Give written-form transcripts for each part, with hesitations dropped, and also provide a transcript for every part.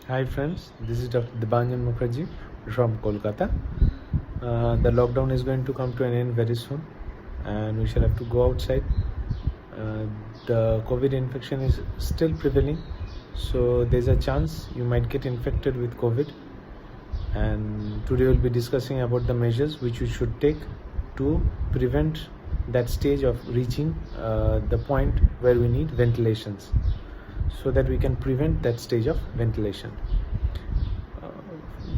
Hi friends, this is Dr. Dibanjan Mukherjee from Kolkata. The lockdown is going to come to an end very soon and we shall have to go outside. The COVID infection is still prevailing, so there's a chance you might get infected with COVID, and today we'll be discussing about the measures which we should take to prevent that stage of reaching the point where we need ventilations, so that we can prevent that stage of ventilation.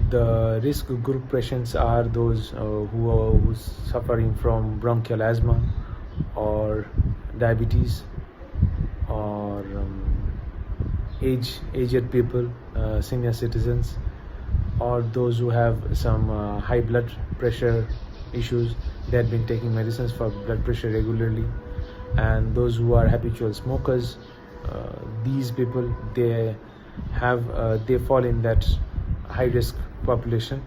The risk group patients are those who are suffering from bronchial asthma or diabetes, or aged people, senior citizens, or those who have some high blood pressure issues. They have been taking medicines for blood pressure regularly, and those who are habitual smokers. These people, they fall in that high risk population.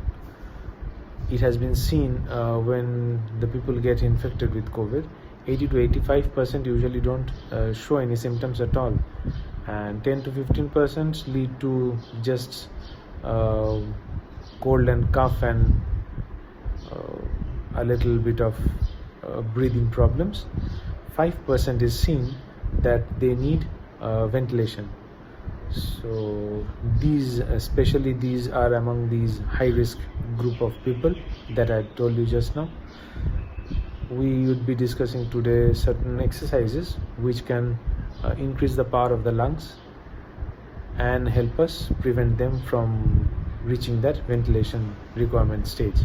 It has been seen when the people get infected with COVID, 80 to 85% usually don't show any symptoms at all, and 10 to 15% lead to just cold and cough and a little bit of breathing problems. 5% is seen that they need ventilation. So these are among these high risk group of people that I told you just now. We would be discussing today certain exercises which can increase the power of the lungs and help us prevent them from reaching that ventilation requirement stage.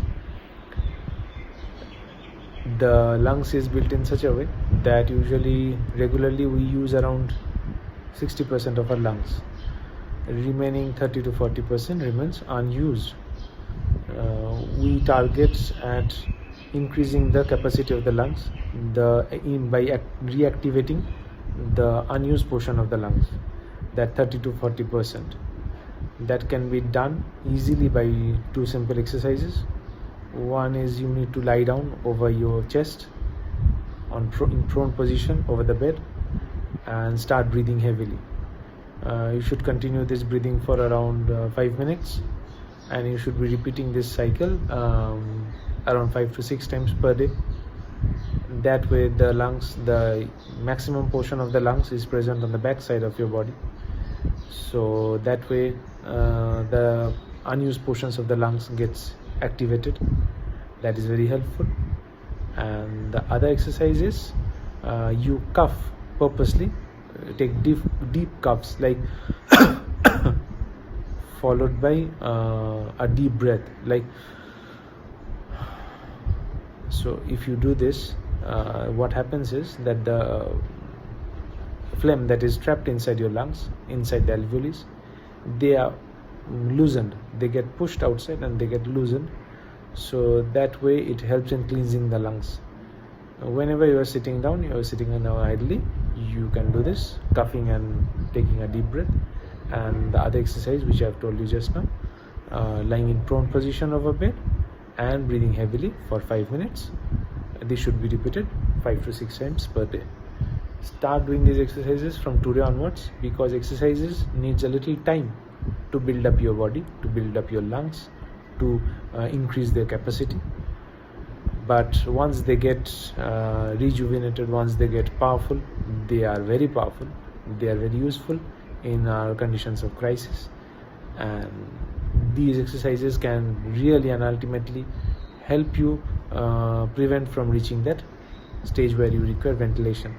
The lungs is built in such a way that regularly we use around 60% of our lungs. Remaining 30 to 40% remains unused. We target at increasing the capacity of the lungs by reactivating the unused portion of the lungs, that 30 to 40%. That can be done easily by two simple exercises. One is you need to lie down over your chest in prone position over the bed and start breathing heavily. You should continue this breathing for around 5 minutes, and you should be repeating this cycle around 5 to 6 times per day. That way the maximum portion of the lungs is present on the back side of your body, so that way the unused portions of the lungs gets activated. That is very helpful. And the other exercise is you cough purposely. Take deep coughs, like followed by a deep breath, like so. If you do this, what happens is that the phlegm that is trapped inside your lungs, inside the alveoli, they are loosened. They get pushed outside and they get loosened, so that way it helps in cleansing the lungs. Whenever you are sitting down, idly, you can do this, coughing and taking a deep breath. And the other exercise which I have told you just now, lying in prone position over bed and breathing heavily for 5 minutes. This should be repeated 5 to 6 times per day. Start doing these exercises from today onwards, because exercises needs a little time to build up your body, to build up your lungs, to increase their capacity. But once they get rejuvenated, once they get powerful, they are very powerful. They are very useful in our conditions of crisis. And these exercises can really and ultimately help you prevent from reaching that stage where you require ventilation.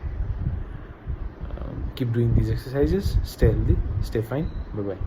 Keep doing these exercises. Stay healthy, stay fine. Bye-bye.